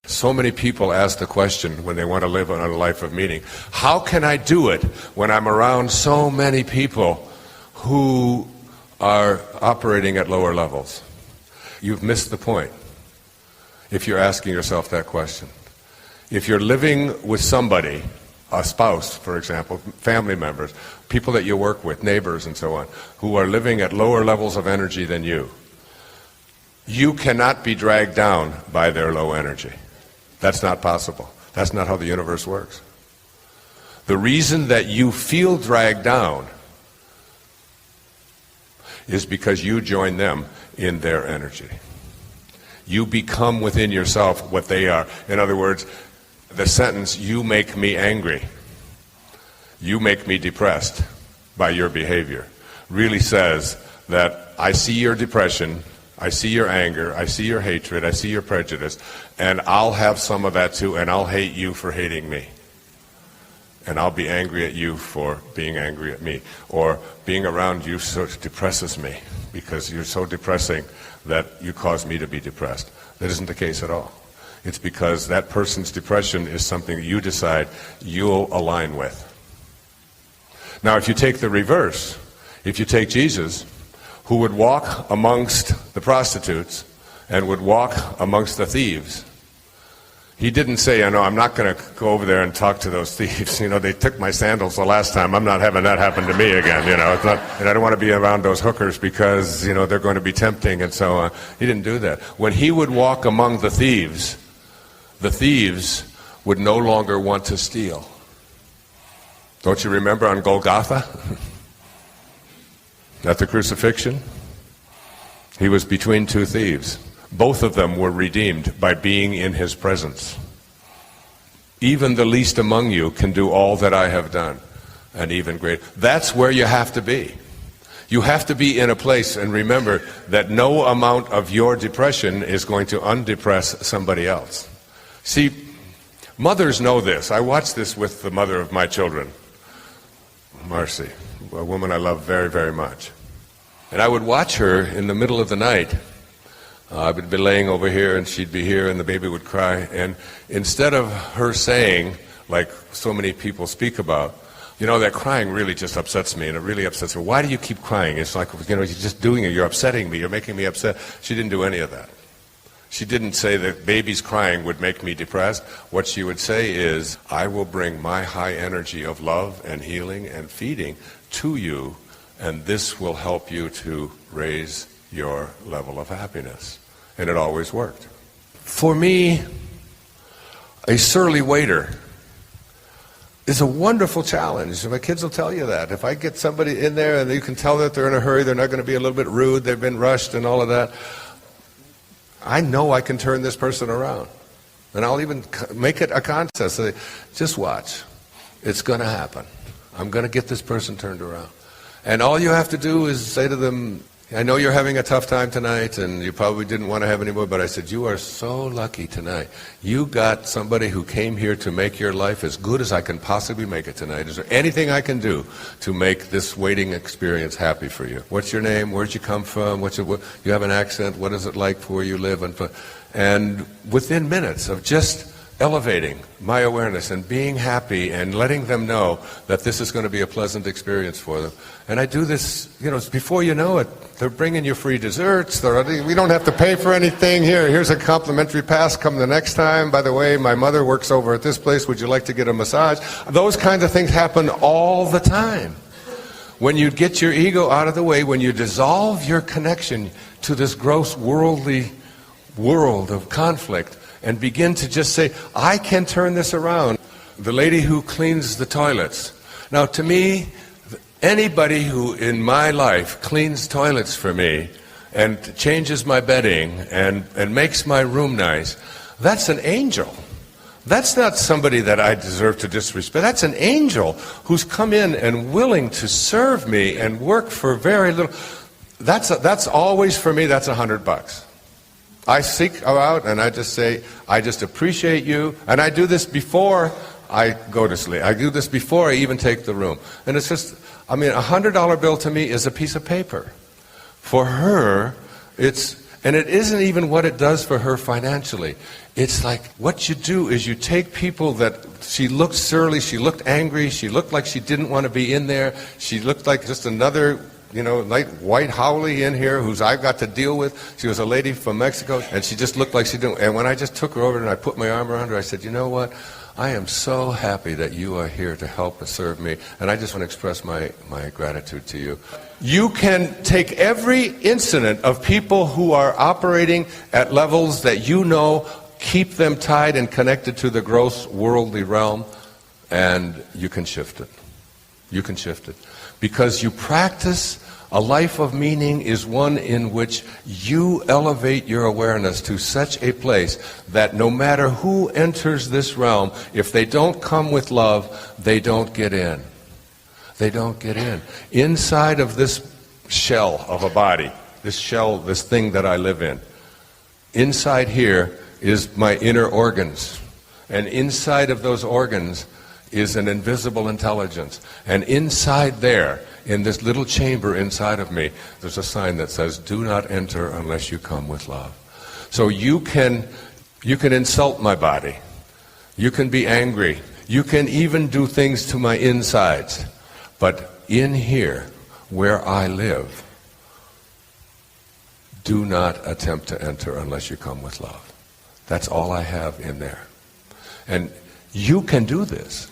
So many people ask the question when they want to live on a life of meaning, how can I do it when I'm around so many people who are operating at lower levels? You've missed the point if you're asking yourself that question. If you're living with somebody, a spouse, for example, family members, people that you work with, neighbors and so on, who are living at lower levels of energy than you cannot be dragged down by their low energy. That's not possible. That's not how the universe works. The reason that you feel dragged down is because you join them in their energy. You become within yourself what they are. In other words, the sentence, "You make me angry, you make me depressed by your behavior," really says that I see your depression, I see your anger, I see your hatred, I see your prejudice, and I'll have some of that too, and I'll hate you for hating me. And I'll be angry at you for being angry at me. Or being around you so depresses me because you're so depressing that you cause me to be depressed. That isn't the case at all. It's because that person's depression is something that you decide you'll align with. Now, if you take the reverse, if you take Jesus, who would walk amongst the prostitutes and would walk amongst the thieves, he didn't say, I'm not going to go over there and talk to those thieves. They took my sandals the last time. I'm not having that happen to me again. It's not, and I don't want to be around those hookers because, they're going to be tempting and so on. He didn't do that. When he would walk among the thieves would no longer want to steal. Don't you remember on Golgotha? At the crucifixion? He was between two thieves. Both of them were redeemed by being in his presence. Even the least among you can do all that I have done, and even greater. That's where you have to be. You have to be in a place, and remember that no amount of your depression is going to undepress somebody else. See, mothers know this. I watch this with the mother of my children, Marcy, a woman I love very, very much. And I would watch her in the middle of the night. I would be laying over here and she'd be here and the baby would cry. And instead of her saying, like so many people speak about, that crying really just upsets me and it really upsets me. Why do you keep crying? It's like, you're just doing it. You're upsetting me. You're making me upset. She didn't do any of that. She didn't say that babies crying would make me depressed. What she would say is, I will bring my high energy of love and healing and feeding to you, and this will help you to raise your level of happiness. And it always worked. For me, a surly waiter is a wonderful challenge. My kids will tell you that. If I get somebody in there and you can tell that they're in a hurry, they're not going to be a little bit rude, they've been rushed and all of that, I know I can turn this person around. And I'll even make it a contest. Say, just watch. It's going to happen. I'm going to get this person turned around. And all you have to do is say to them, I know you're having a tough time tonight, and you probably didn't want to have any more, but I said, you are so lucky tonight. You got somebody who came here to make your life as good as I can possibly make it tonight. Is there anything I can do to make this waiting experience happy for you? What's your name? Where'd you come from? You have an accent? What is it like where you live? And within minutes of just elevating my awareness and being happy and letting them know that this is going to be a pleasant experience for them. And I do this, before you know it, they're bringing you free desserts. We don't have to pay for anything. Here's a complimentary pass. Come the next time. By the way, my mother works over at this place. Would you like to get a massage? Those kinds of things happen all the time. When you get your ego out of the way, when you dissolve your connection to this gross worldly world of conflict, and begin to just say, I can turn this around. The lady who cleans the toilets. Now, to me, anybody who in my life cleans toilets for me and changes my bedding and makes my room nice, that's an angel. That's not somebody that I deserve to disrespect. That's an angel who's come in and willing to serve me and work for very little. That's always, for me, that's $100. I seek her out and I just say, I just appreciate you. And I do this before I go to sleep. I do this before I even take the room. And it's just, a $100 bill to me is a piece of paper. For her, and it isn't even what it does for her financially. It's like, what you do is you take people that, she looked surly, she looked angry, she looked like she didn't want to be in there, she looked like just another like white howley in here who's I've got to deal with. She was a lady from Mexico, and she just looked like she didn't. And when I just took her over and I put my arm around her, I said, you know what? I am so happy that you are here to help and serve me, and I just want to express my gratitude to you. You can take every incident of people who are operating at levels that keep them tied and connected to the gross worldly realm, and you can shift it. You can shift it. Because you practice a life of meaning is one in which you elevate your awareness to such a place that no matter who enters this realm, if they don't come with love, they don't get in. They don't get in. Inside of this shell of a body, this thing that I live in, inside here is my inner organs. And inside of those organs is an invisible intelligence. And inside there, in this little chamber inside of me, there's a sign that says, do not enter unless you come with love. So you can insult my body. You can be angry. You can even do things to my insides. But in here, where I live, do not attempt to enter unless you come with love. That's all I have in there. And you can do this.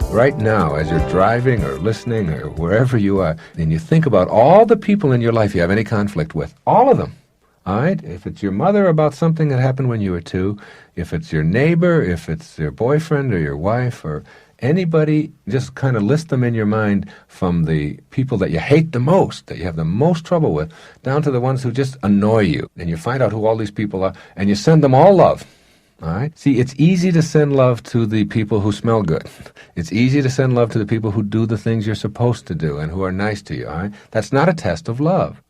Right now, as you're driving or listening or wherever you are, and you think about all the people in your life you have any conflict with, all of them, all right? If it's your mother about something that happened when you were 2, if it's your neighbor, if it's your boyfriend or your wife or anybody, just kind of list them in your mind from the people that you hate the most, that you have the most trouble with, down to the ones who just annoy you. And you find out who all these people are, and you send them all love. All right? See, it's easy to send love to the people who smell good. It's easy to send love to the people who do the things you're supposed to do and who are nice to you. All right? That's not a test of love.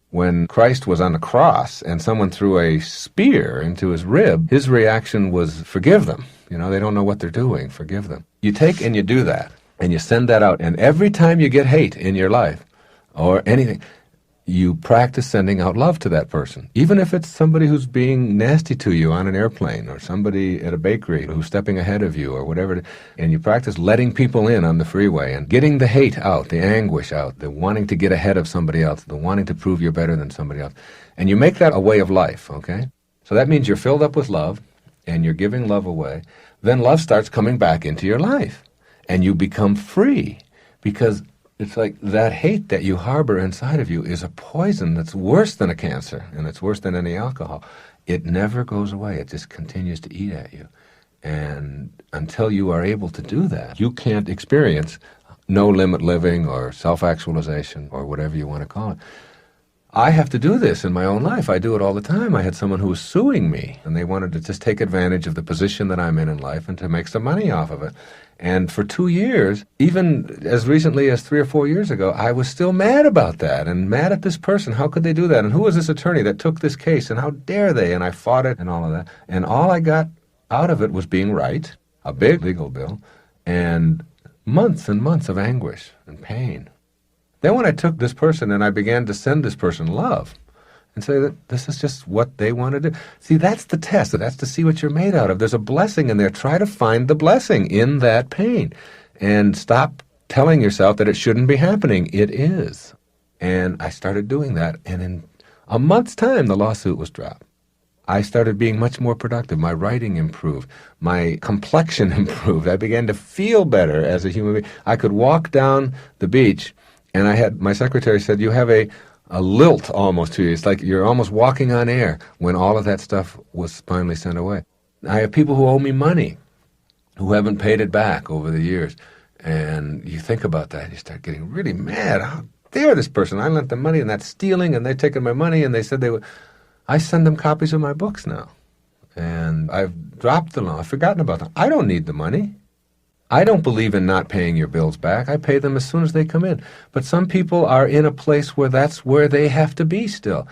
When Christ was on the cross and someone threw a spear into his rib, his reaction was, forgive them. They don't know what they're doing. Forgive them. You take and you do that, and you send that out. And every time you get hate in your life or anything, you practice sending out love to that person. Even if it's somebody who's being nasty to you on an airplane or somebody at a bakery who's stepping ahead of you or whatever. And you practice letting people in on the freeway and getting the hate out, the anguish out, the wanting to get ahead of somebody else, the wanting to prove you're better than somebody else. And you make that a way of life, okay? So that means you're filled up with love, and you're giving love away. Then love starts coming back into your life, and you become free, because it's like that hate that you harbor inside of you is a poison that's worse than a cancer, and it's worse than any alcohol. It never goes away. It just continues to eat at you. And until you are able to do that, you can't experience no-limit living or self-actualization or whatever you want to call it. I have to do this in my own life. I do it all the time. I had someone who was suing me, and they wanted to just take advantage of the position that I'm in life and to make some money off of it. And for 2 years, even as recently as 3 or 4 years ago, I was still mad about that and mad at this person. How could they do that? And who was this attorney that took this case? And how dare they? And I fought it and all of that. And all I got out of it was being right, a big legal bill, and months of anguish and pain. Then when I took this person and I began to send this person love and say that this is just what they want to do. See, that's the test. That's to see what you're made out of. There's a blessing in there. Try to find the blessing in that pain and stop telling yourself that it shouldn't be happening. It is. And I started doing that, and in a month's time, the lawsuit was dropped. I started being much more productive. My writing improved. My complexion improved. I began to feel better as a human being. I could walk down the beach, and my secretary said, you have a lilt almost to you. It's like you're almost walking on air when all of that stuff was finally sent away. I have people who owe me money who haven't paid it back over the years. And you think about that, you start getting really mad. How dare this person? I lent them money, and that's stealing, and they're taking my money, and they said they would. I send them copies of my books now. And I've dropped the law. I've forgotten about them. I don't need the money. I don't believe in not paying your bills back. I pay them as soon as they come in. But some people are in a place where that's where they have to be still.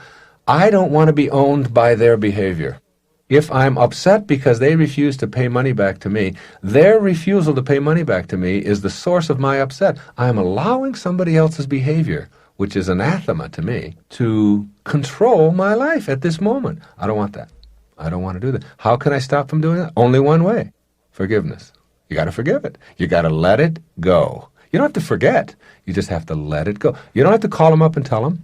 I don't want to be owned by their behavior. If I'm upset because they refuse to pay money back to me, their refusal to pay money back to me is the source of my upset. I'm allowing somebody else's behavior, which is anathema to me, to control my life at this moment. I don't want that. I don't want to do that. How can I stop from doing that? Only one way: forgiveness. You got to forgive it. You got to let it go. You don't have to forget. You just have to let it go. You don't have to call them up and tell them.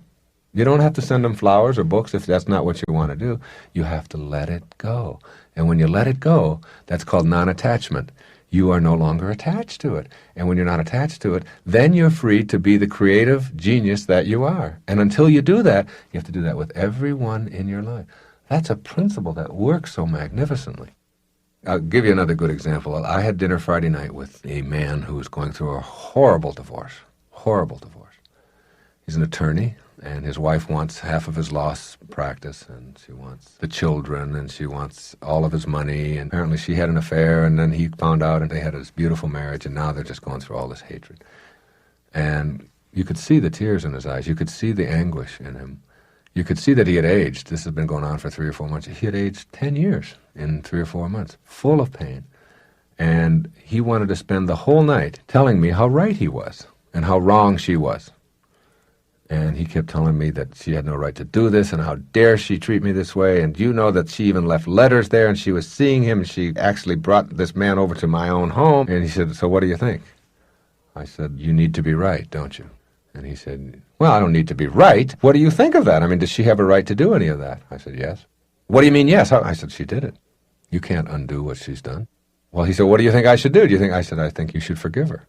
You don't have to send them flowers or books if that's not what you want to do. You have to let it go. And when you let it go, that's called non-attachment. You are no longer attached to it. And when you're not attached to it, then you're free to be the creative genius that you are. And until you do that, you have to do that with everyone in your life. That's a principle that works so magnificently. I'll give you another good example. I had dinner Friday night with a man who was going through a horrible divorce. Horrible divorce. He's an attorney, and his wife wants half of his law practice, and she wants the children, and she wants all of his money, and apparently she had an affair, and then he found out, and they had this beautiful marriage, and now they're just going through all this hatred. And you could see the tears in his eyes. You could see the anguish in him. You could see that he had aged. This had been going on for 3 or 4 months. He had aged 10 years in 3 or 4 months, full of pain. And he wanted to spend the whole night telling me how right he was and how wrong she was. And he kept telling me that she had no right to do this, and how dare she treat me this way, and you know that she even left letters there, and she was seeing him, and she actually brought this man over to my own home. And he said, so what do you think? I said, you need to be right, don't you? And he said, well, I don't need to be right. What do you think of that? I mean, does she have a right to do any of that? I said, yes. What do you mean, yes? I said, she did it. You can't undo what she's done. Well, he said, what do you think I should do? I said, I think you should forgive her.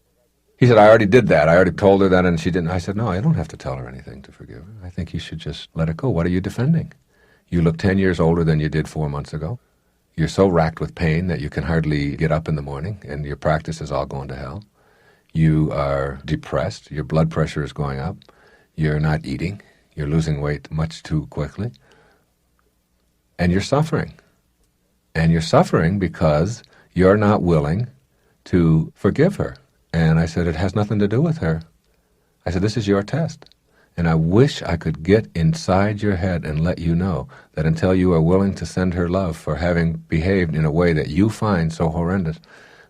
He said, I already did that. I already told her that, and she didn't. I said, no, I don't have to tell her anything to forgive her. I think you should just let it go. What are you defending? You look 10 years older than you did 4 months ago. You're so racked with pain that you can hardly get up in the morning, and your practice is all going to hell. You are depressed. Your blood pressure is going up. You're not eating. You're losing weight much too quickly. And you're suffering. And you're suffering because you're not willing to forgive her. And I said, it has nothing to do with her. I said, this is your test. And I wish I could get inside your head and let you know that until you are willing to send her love for having behaved in a way that you find so horrendous,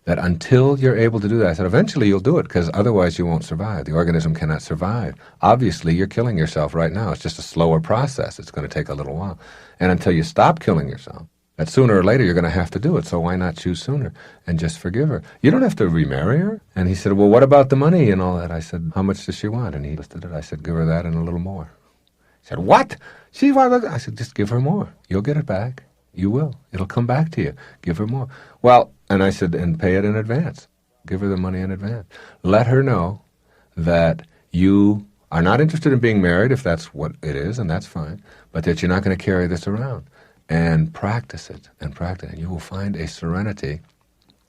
that until you're able to do that, I said, eventually you'll do it, because otherwise you won't survive. The organism cannot survive. Obviously, you're killing yourself right now. It's just a slower process. It's going to take a little while. And until you stop killing yourself, that sooner or later you're going to have to do it. So why not choose sooner and just forgive her? You don't have to remarry her. And he said, well, what about the money and all that? I said, how much does she want? And he listed it. I said, give her that and a little more. He said, what? I said, just give her more. You'll get it back. You will. It'll come back to you. Give her more. Well, and I said, and pay it in advance. Give her the money in advance. Let her know that you are not interested in being married, if that's what it is, and that's fine, but that you're not going to carry this around. And practice it, and practice it. And you will find a serenity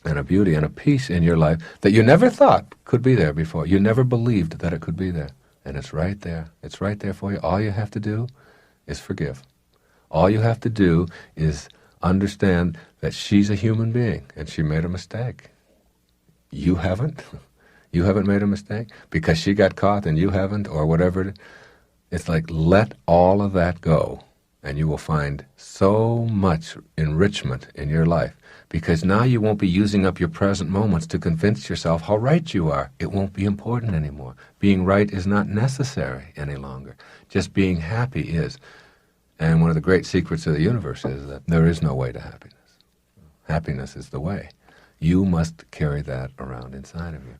and a beauty and a peace in your life that you never thought could be there before. You never believed that it could be there. And it's right there. It's right there for you. All you have to do is forgive. All you have to do is understand that she's a human being and she made a mistake. You haven't. You haven't made a mistake because she got caught and you haven't, or whatever. It's like, let all of that go, and you will find so much enrichment in your life, because now you won't be using up your present moments to convince yourself how right you are. It won't be important anymore. Being right is not necessary any longer. Just being happy is. And one of the great secrets of the universe is that there is no way to happiness. Happiness is the way. You must carry that around inside of you.